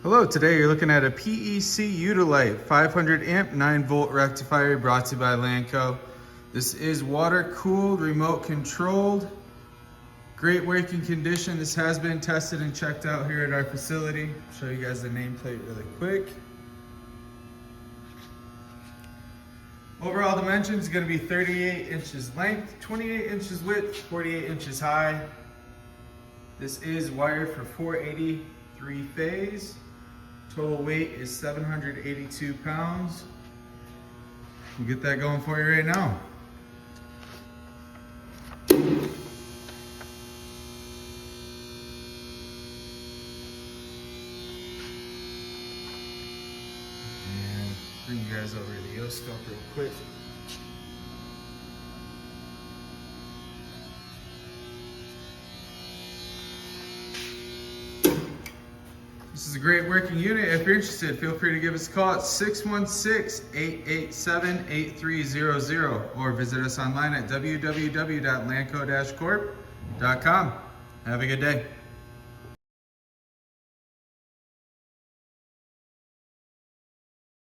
Hello, today you're looking at a PEC Udylite 500 amp 9 volt rectifier brought to you by Lanco. This is water cooled, remote controlled, great working condition. This has been tested and checked out here at our facility. I'll show you guys the nameplate really quick. Overall dimensions is going to be 38 inches length, 28 inches width, 48 inches high. This is wired for 480 3-phase. Total weight is 782 pounds. We'll get that going for you right now. And bring you guys over to the oscilloscope real quick. This is a great working unit. If you're interested, feel free to give us a call at 616-887-8300 or visit us online at www.lanco-corp.com. Have a good day.